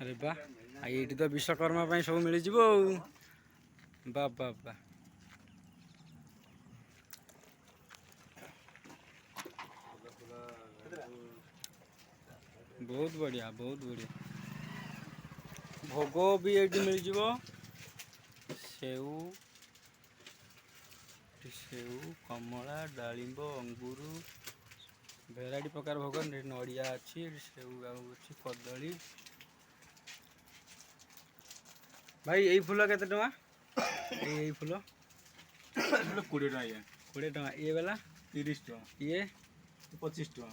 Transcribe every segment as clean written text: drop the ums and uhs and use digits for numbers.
अरे बा ये तो विश्वकर्मा सब मिल बा बा बा बहुत बढ़िया बहुत बढ़िया। भोग भी ये मिल सेऊ सेऊ कमला डालिंब अंगूर भेराइटी प्रकार भोग नड़िया अच्छी सेऊ अच्छी कदली। भाई यही फूल केते टका यही फूल 20 टका ये 20 टका ये वाला 30 टका ये 25 टका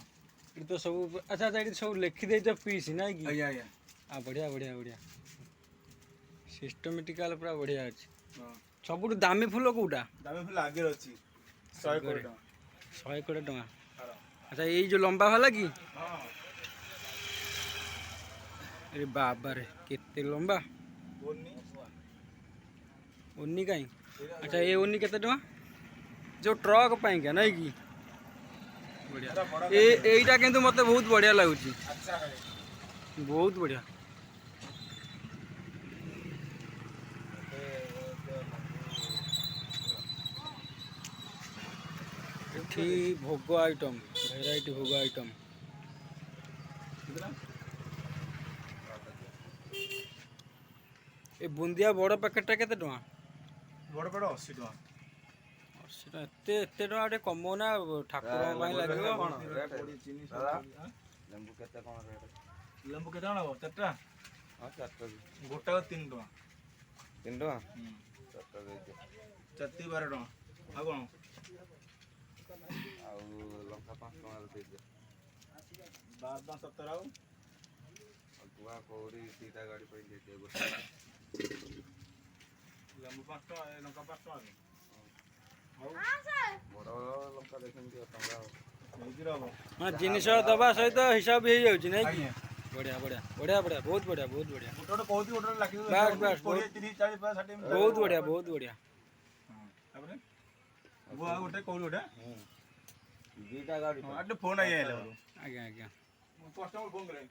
ये तो सब अच्छा अच्छा ये सब लिखि दे पीस ना कि आया आया हाँ बढ़िया बढ़िया बढ़िया सिस्टमेटिकल पूरा बढ़िया अच्छे। हां सब दामी फूल कोटा दामी फूल आगे अछि 120 टका 120 टका। अच्छा ये जो लंबा वाला कि हां अरे बाबा रे केते लंबा ओनी कहीं। अच्छा ये ओनी केते टका जो ट्रक पाई क्या नहीं कि बढ़िया एटा किंतु मते बहुत बढ़िया लागुची अच्छा है बहुत बढ़िया। एठी भोग आइटम भेराइटी भोग आइटम ए बुंदिया बड़ पैकेटा केते टका बड़ बड़ 80 टका 80 टका एते एते टका टे कमो ना ठाकुर ପାଇଁ लागियो। लेंबू केते कोन रेट लेंबू केते आनबो चारटा हां चारटा गोटा 3 टका 3 टका चारटा दे दे चारटी 12 टका आ कोन आउ लंका 5 टका दे दे 12 17 आउ गुआ कोरी तीटा गाड़ी पे दे दे गोटा लेंबू 5 टका लंका 5 टका बड़ लंका देखन दियो टंगा हाँ जिनिस दबा सहित हिसाब हो जाऊँ नहीं कि बढ़िया बढ़िया बढ़िया बढ़िया बहुत बढ़िया बहुत बढ़िया गोटे कहती गोटे लागी बस बस 20 30 40 50 60 बहुत बढ़िया बहुत बढ़िया। तापर गुआ गोटे कहू गोटे दीटा गाड़ी आटे फोन आई आइला आज्ञा आज्ञा कस्टमर फोन करे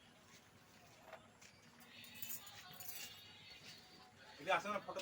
इधर आसना फोटो